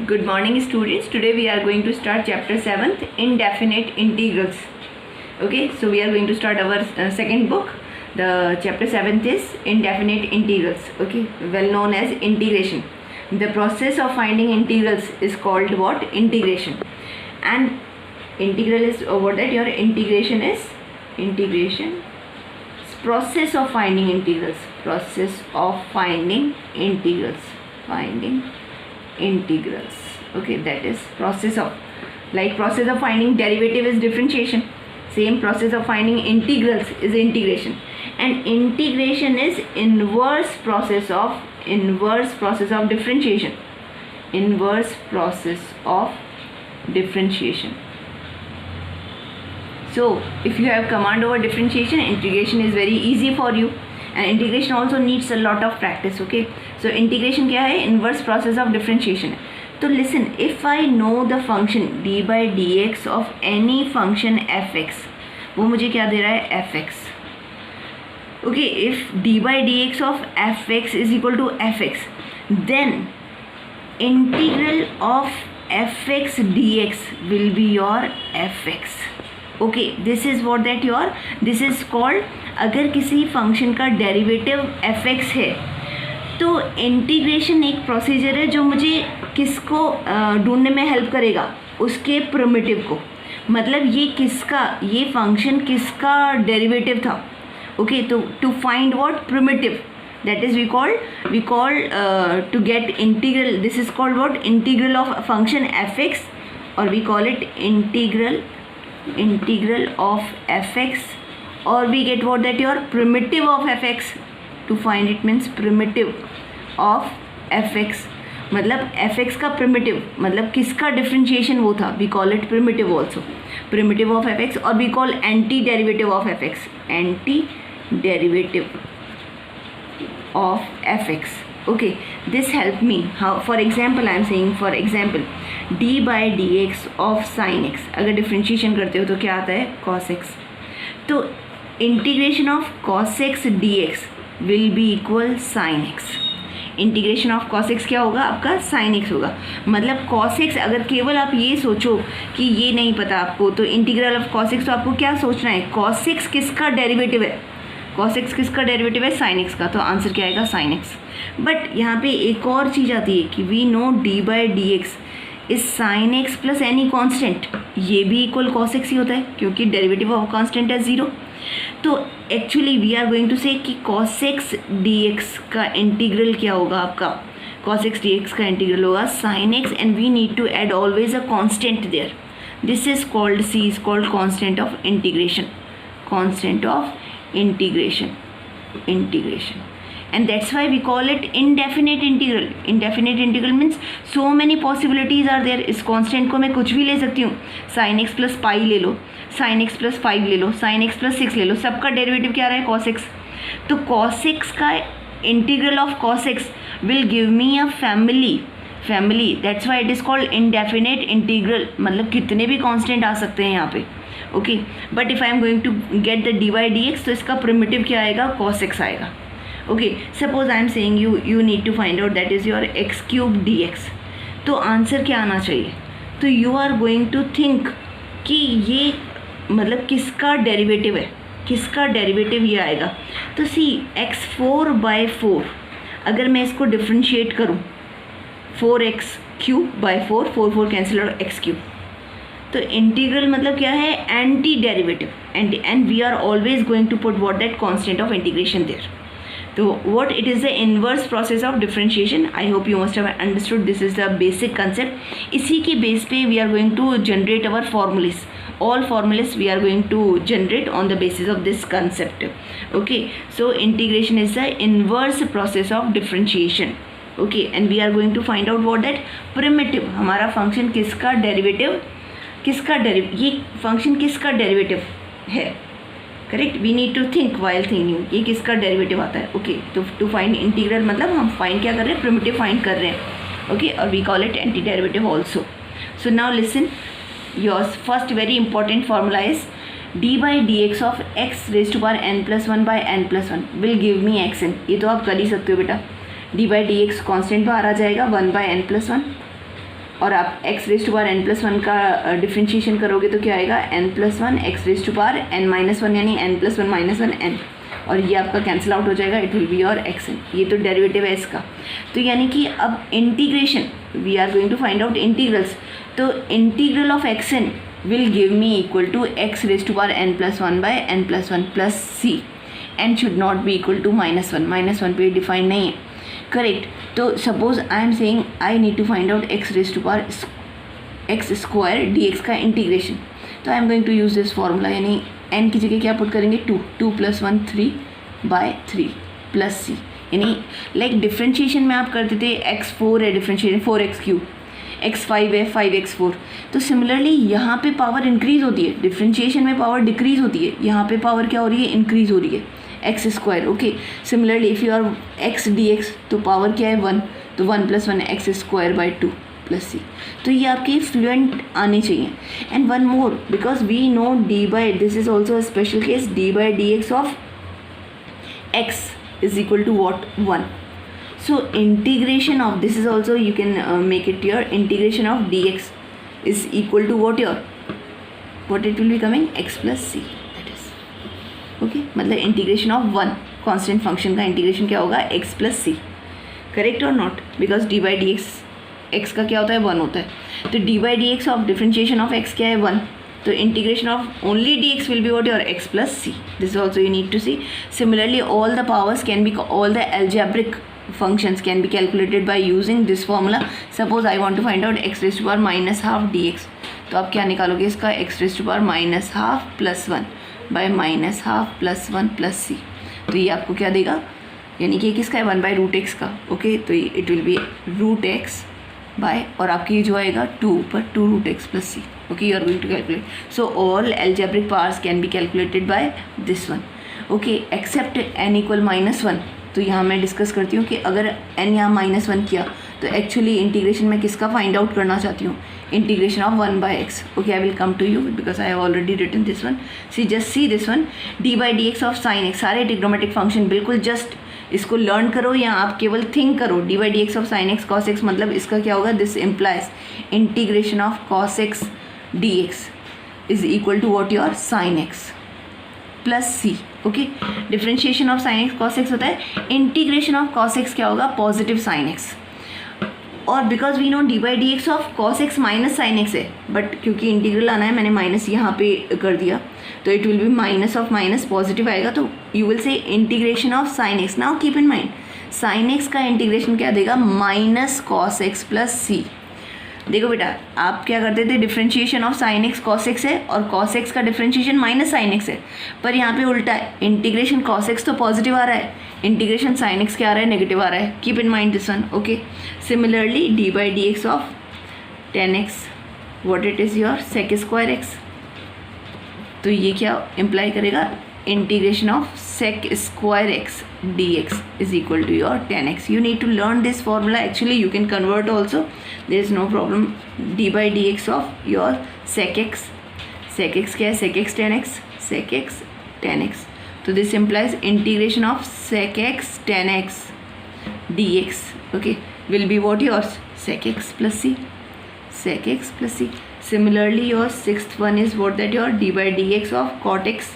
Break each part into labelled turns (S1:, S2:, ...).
S1: Good morning students. Today we are going to start chapter 7th, indefinite integrals. Okay, so we are going to start our second book. The chapter 7th is indefinite integrals. Okay, well known as integration. The process of finding integrals is called what? Integration. And integral is what that your integration is integration. Process of finding integrals. Process of finding integrals. Finding integrals. Okay, that is process of, like process of finding derivative is differentiation, same process of finding integrals is integration, and integration is inverse process of differentiation. Inverse process of differentiation. So if you have command over differentiation, integration is very easy for you, and integration also needs a lot of practice. Okay, so integration क्या है? Inverse process of differentiation. तो listen, if I know the function d by dx of any function fx, वो मुझे क्या दे रहा है? fx. Okay, if d by dx of fx is equal to fx, then integral of fx dx will be your fx. Okay, this is what that your, this is called, अगर किसी function का derivative F x है तो integration एक procedure है जो मुझे किसको ढूंढने में हेल्प करेगा? उसके प्रिमिटिव को. मतलब ये फंक्शन किसका डेरिवेटिव था? ओके, तो to find what? Primitive. That is we call to get integral, this is called what? Integral of function F X, और we call it integral of fx, or we get what that your primitive of fx. To find it means primitive of fx, मतलब fx का primitive, मतलब किसका differentiation वो था, we call it primitive also. Primitive of fx, or we call antiderivative of fx, antiderivative of fx. Okay, this help me how, for example I am saying, for example d by dx of sin x, अगर differentiation करते हो तो क्या आता है? cos x. तो integration of cos x dx will be equal sin x. Integration of cos x क्या होगा? आपका sin x होगा. मतलब cos x, अगर केवल आप ये सोचो कि ये नहीं पता आपको, तो इंटीग्रल ऑफ cos x, तो आपको क्या सोचना है? cos x किसका डेरिवेटिव है? cos x किसका डेरिवेटिव है? sin x का. तो आंसर क्या आएगा? sin x. बट यहाँ पे एक और चीज़ आती है कि we know d by D x is sine x plus any constant. ये भी इक्वल cos x ही होता है, क्योंकि डेरिवेटिव ऑफ कॉन्स्टेंट है 0. तो actually we are going to say कि cos x dx का इंटीग्रल क्या होगा आपका? cos x dx का इंटीग्रल होगा sin x, and we need to add always a constant there. This is called, C is called constant of integration. Constant of integration, and that's why we call it indefinite integral. Indefinite integral means so many possibilities are there. इस constant को मैं कुछ भी ले सकती हूँ. sin x plus pi ले लो, sin x plus 5 ले लो, sin x plus 6 ले लो, सबका डेरिवेटिव क्या रहा है? cos x. तो cos x का integral of cos x will give me a family. That's why it is called indefinite integral. मतलब कितने भी constant आ सकते हैं यहाँ पे. Okay, but if I am going to get the d by D x, तो इसका प्रिमिटिव क्या आएगा? cos x आएगा. Okay, suppose I am saying you need to find out that is your x cube d x. तो answer क्या आना चाहिए? तो you are going to think कि ये मतलब किसका डेरिवेटिव है, किसका डेरिवेटिव ये आएगा. तो सी एक्स 4 बाई 4, अगर मैं इसको डिफ्रेंशिएट करूँ, 4x क्यूब बाई 4, 4 कैंसिल और एक्स क्यूब. तो इंटीग्रल मतलब क्या है? Anti derivative, and we are always going to put what that constant of integration there. तो what it is the inverse process of differentiation. I hope you must have understood. This is the basic concept. इसी के base पे we are going to generate our formulas. all formulas we are going to generate on the basis of this concept. Okay, so integration is the inverse process of differentiation. Okay, and we are going to find out what that primitive, हमारा function किसका derivative, ये function किसका derivative है? Correct, we need to think while thinking, ये किसका derivative आता है. Okay, तो टू फाइंड इंटीग्रल मतलब हम फाइंड क्या कर रहे हैं? प्रिमिटिव फाइंड कर रहे हैं. ओके, और we call it anti derivative also. So now listen, your first very important formula is d by dx of x raised to power n plus 1 by n plus 1 will give me xn. ये तो आप कर ही सकते हो बेटा. d by dx constant बाहर आ जाएगा 1 by n plus 1. और आप x raise to power n plus one का डिफ्रेंशिएशन करोगे तो क्या आएगा n plus one x raise to power n minus one, यानी n plus one minus one n, और ये आपका कैंसिल आउट हो जाएगा, it will be your xn। ये तो डेरिवेटिव है इसका। तो यानी कि अब integration, we are going to find out integrals, तो integral of xn will give me equal to x raise to power n plus one by n plus one plus c, n should not be equal to minus one पे define नहीं है, correct. तो suppose I am saying I need to find out x raise to power x square dx का integration, तो I am going to use this formula, यानी n की जगह क्या पुट करेंगे 2 प्लस 1 3 बाय 3 प्लस c, यानी like differentiation में आप करते थे x4 है डिफ्रेंशिएशन 4x3, x5 है 5x4, तो सिमिलरली यहाँ पे पावर इंक्रीज होती है, डिफ्रेंशिएशन में पावर डिक्रीज होती है, यहाँ पे पावर क्या हो रही है, इंक्रीज हो रही है, X square. Okay, similarly if you are x dx तो पावर क्या है 1, तो 1 plus 1 X square by 2 plus C. तो ये आपके फ्लुएंट आने चाहिए। And one more, because we know D by, this is also a special case, D by D x of x is equal to what, 1. So integration of this is also, you can make it your integration of dx is equal to what your, what it will be coming, x plus c, that is okay, मतलब integration of one constant function का integration क्या होगा, x plus c, correct और not, because D by D X x का क्या होता है 1 होता है, तो D by D x of differentiation of x क्या है 1, तो integration of only dx will be what, your x plus c. This also you need to see. Similarly, all the powers can be, all the algebraic functions can be calculated by using this formula. Suppose I want to find out x raised to power minus half dx, तो आप क्या निकालोगे इसका, x raised to power minus half plus 1 by minus half plus 1 plus c, तो ये आपको क्या देगा, यानी कि किसका है 1 by root x का, ओके, तो it will be root x by, और आपकी जो आएगा 2 ऊपर 2 root x plus c, okay, you are going to calculate. So all algebraic powers can be calculated by this one, okay, except n equal -1. तो यहाँ मैं discuss करती हूँ कि अगर n यहाँ -1 किया तो एक्चुअली इंटीग्रेशन में किसका फाइंड आउट करना चाहती हूँ, integration of 1 by x. Okay, I will come to you because I have already written this one. See just see this one, d by D x of sine x, सारे trigonometric function बिल्कुल just इसको learn करो या आप केवल think करो. D by D x of sine x cos x, मतलब इसका क्या होगा, this implies integration of cos x D x is equal to what your sine x plus C. Okay, differentiation of sine x cos x होता है, integration of cos x क्या होगा, positive sine x. और because we know D by D x of cos x minus sine x है, but क्योंकि integral आना है मैंने माइनस यहाँ पे कर दिया, तो it will be minus of minus positive आएगा, तो you will say integration of sine x. Now keep in mind sine x का इंटीग्रेशन क्या देगा, माइनस कॉस एक्स प्लस सी. देखो बेटा, आप क्या करते थे, differentiation of sine x cos x है और कॉस एक्स का डिफ्रेंशिएशन माइनस साइन एक्स है, पर यहाँ पे उल्टा है, इंटीग्रेशन कॉस एक्स तो पॉजिटिव आ रहा है, इंटीग्रेशन साइन एक्स क्या आ रहा है, नेगेटिव आ रहा है. Keep in mind this one. Okay, similarly d by D x of tan x, what it is your sec square x, तो ये क्या इम्प्लाई करेगा, integration of sec square x dx is equal to your 10x. You need to learn this formula. Actually you can convert also, there is no problem. D by dx of your sec x, sec x क्या है, sec x 10x, sec x 10x, so this implies integration of sec x 10x dx, okay, will be what yours, sec x plus c, sec x plus c. Similarly your sixth one is what, that your d by dx of cot x,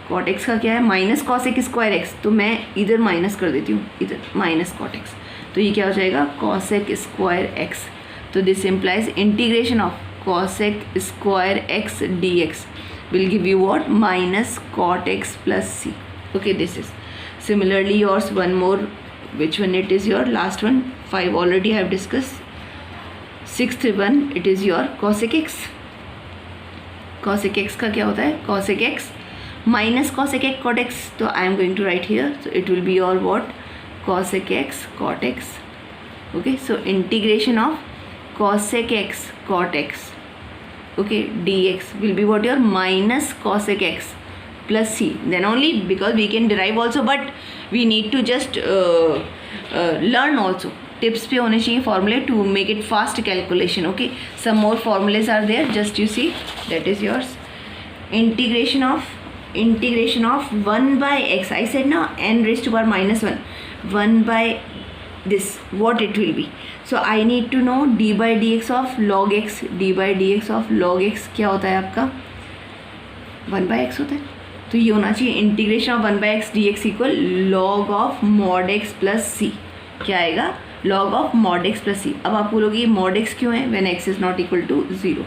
S1: cot x का क्या है, minus cos x square x, तो मैं इधर minus कर देती हूँ, इधर माइनस कॉट एक्स, तो ये क्या हो जाएगा, कॉस एक्स स्क्वायर एक्स. तो this implies integration of cos x square x D x will give you what, minus cot x plus C. Okay, this is similarly yours one more, which one it is your last one, 5 already have discuss. Sixth one it is your cosec x. Cosec x का क्या होता है, cosec x minus cosec x cot x, so I am going to write here, so it will be your what, cosec x cot x. Okay, so integration of cosec x cot x, okay, dx will be what, your minus cosec x plus c. Then only, because we can derive also, but we need to just learn also. Tips पे होने चाहिए फॉर्मूले to make it fast calculation. Okay, some more formulas are there, just you see, that is yours. Integration of 1 by x, I said now n raised to power -1, 1 by this, what it will be. So I need to know d by dx of log x. d by dx of log x क्या होता है आपका? 1 by x होता है. तो ये होना चाहिए integration of 1 by x dx equal log of mod x plus c. क्या आएगा? log of mod x plus c. अब आप बोलोगे mod x क्यों है when x is not equal to 0?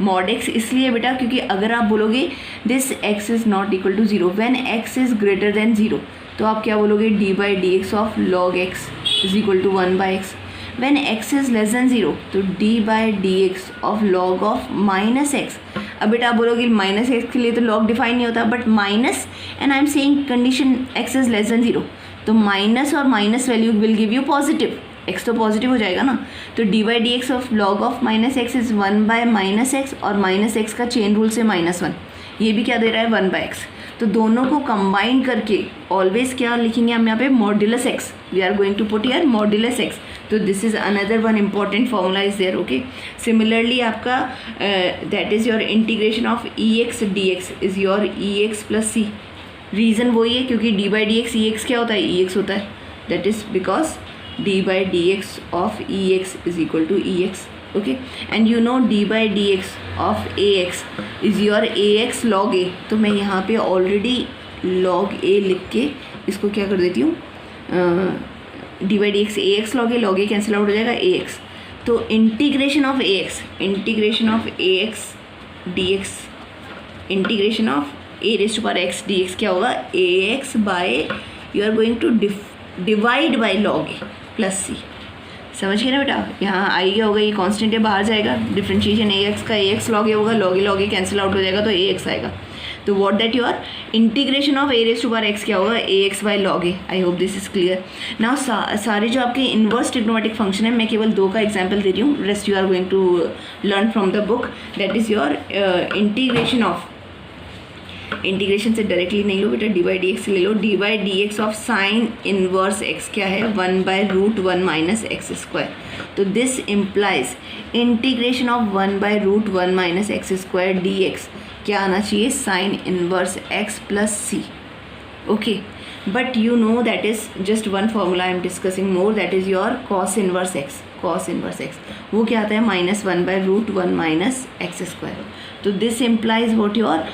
S1: mod x इसलिए बेटा क्योंकि अगर आप बोलोगे this x is not equal to 0 when x is greater than 0, तो आप क्या बोलोगे? d by dx of log x is equal to 1 by x. when x is less than 0, तो d by dx of log of minus x. अब बेटा आप बोलोगे minus x के लिए तो log डिफाइन नहीं होता, but minus and I am saying condition x is less than 0, तो माइनस और minus value will give you positive. x तो पॉजिटिव हो जाएगा ना. तो d by dx of log of minus x is 1 by minus x, और minus x का chain rule से -1. ये भी क्या दे रहा है? 1 by x. तो दोनों को कंबाइन करके ऑलवेज क्या लिखेंगे हम यहाँ पे? Modulus X. We are going to put here modulus X. तो this is another one important formula is there. Okay, similarly आपका that is your integration of E X D X is your E X plus C. Reason वही है क्योंकि D by D X E X क्या होता है? E X होता है. That is because d by dx of ex is equal to ex. okay, and you know d by dx of ax is your ax log a. तो मैं यहाँ पे already log a लिख के इसको क्या कर देती हूँ? d by dx ax log a cancel out हो जाएगा ax. तो integration of ax dx, integration of a raised to power x dx क्या होगा? ax by you are going to divide by log a plus C. समझ गए ना बेटा? यहाँ आई गया होगा, ये कांस्टेंट है, बाहर जाएगा. डिफरेंशिएशन ए एक्स का ए एक्स लॉग ए होगा, लॉग ए कैंसिल आउट हो जाएगा, तो ए एक्स आएगा. तो what that your integration of A raise to power X क्या होगा? A X by log A. I hope this is clear. Now सारे जो आपके इनवर्स ट्रिग्नोमेट्रिक फंक्शन है, मैं केवल 2 का एग्जाम्पल दे रही हूँ. Rest you are going to learn from the book. That is your integration of, integration से डायरेक्टली नहीं लो बेटा, डी बाई डी एक्स से ले लो. D by D x of sine inverse X क्या है? 1 by √1 माइनस एक्स स्क्वायर. तो this implies integration of 1 by √1 minus X square D X क्या आना चाहिए? Sine inverse X plus C. Okay, but you know that is just one formula I am discussing more, that is your cos inverse x. Cos inverse x वो क्या आता है? -1 by √1 minus X square. तो this implies what your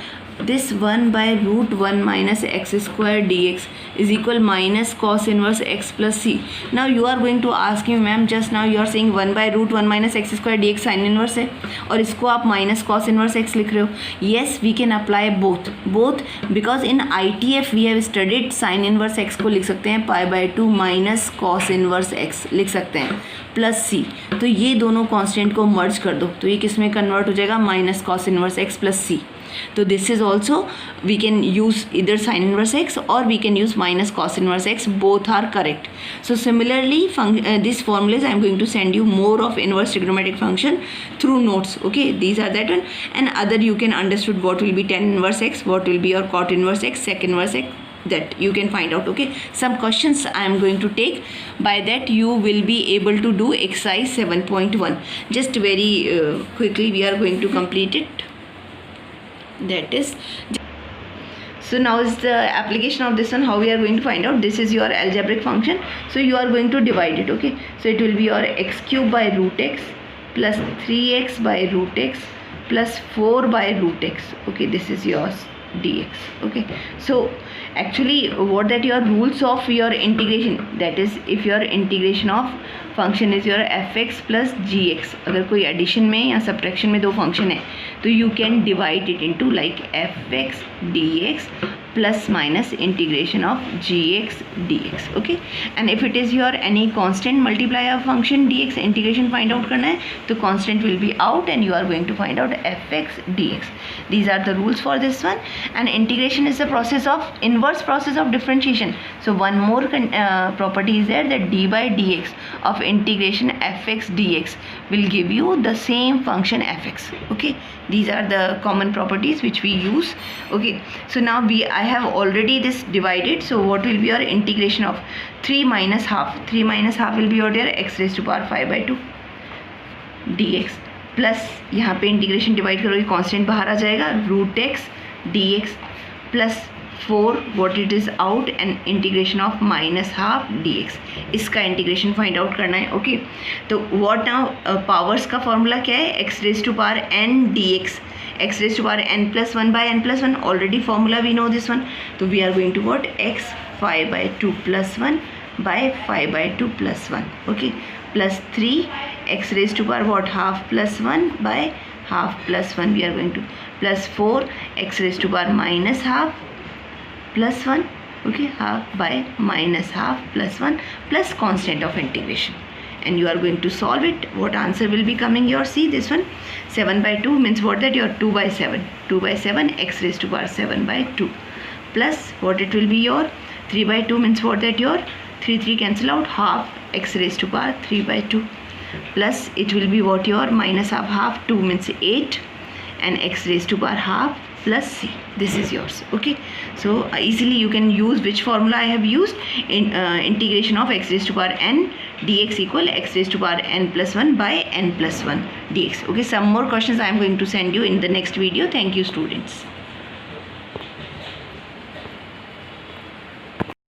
S1: this 1 by √1 minus x square dx is equal minus cos inverse x plus c. Now you are going to ask me, ma'am, just now you are saying 1 by √1 minus x square dx sin inverse है और इसको आप minus cos inverse x लिख रहे हो. Yes, we can apply both because in ITF we have studied sin inverse x को लिख सकते हैं π/2 minus cos inverse x लिख सकते हैं प्लस c. तो ये दोनों कांस्टेंट को मर्ज कर दो, तो ये किस में कन्वर्ट हो जाएगा? माइनस cos inverse x प्लस c. तो this is also we can use इधर साइन इनवर्स एक्स और we can use minus cos inverse x. Both are correct. So similarly this formulas I am going to send you more of inverse trigonometric function through notes. Okay, these are that one, and other you can understood what will be tan inverse x, what will be your cot inverse x, sec inverse x, that you can find out. Okay, some questions I am going to take, by that you will be able to do exercise 7.1. just very quickly we are going to complete it. That is, so now is the application of this one. How we are going to find out? This is your algebraic function, so you are going to divide it. Okay, so it will be your x cube by √x plus 3x by √x plus 4 by √x. Okay, this is yours dx. Okay, so actually what that your rules of your integration, that is if your integration of function is your fx plus gx, अगर कोई addition में या subtraction में दो function है तो you can divide it into like fx dx plus minus integration of gx dx. Okay, and if it is your any constant multiply of function dx, integration find out करना है तो constant will be out and you are going to find out fx dx. These are the rules for this one. And integration is the process of inverse process of differentiation. So one more property is there, that d by dx of integration fx dx will give you the same function fx. Okay, these are the common properties which we use. Okay, so now I have already this divided, so what will be your integration of 3 minus half? 3 minus half will be your x raised to power 5/2 dx plus यहाँ पे integration divide करोगे, constant बाहर आ जाएगा, √x dx plus 4 what it is out and integration of minus half dx. इसका integration find out करना है. Okay, तो what now powers का फॉर्मूला क्या है? X raise to power N D X, X raise to power N plus one by N plus one. Already formula we know this one. तो we are going to what? X 5/2 plus 1 by 5/2 plus 1. Okay, plus 3 X raise to power what? Half plus 1 by half plus 1. We are going to plus 4 x raise to power minus half plus 1. okay, half by minus half plus 1 plus constant of integration, and you are going to solve it. What answer will be coming? Your see this one, 7/2 means what? That your 2/7, 2/7 x raised to power 7/2 plus what it will be? Your 3/2 means what? That your 3 cancel out, half x raised to power 3/2 plus it will be what? Your minus half 2 means 8 and x raised to power half plus c. This is yours. Okay, so easily you can use which formula I have used in integration of x raised to power n dx equal x raised to power n plus 1 by n plus 1 dx. Okay, some more questions I am going to send you in the next video. Thank you, students.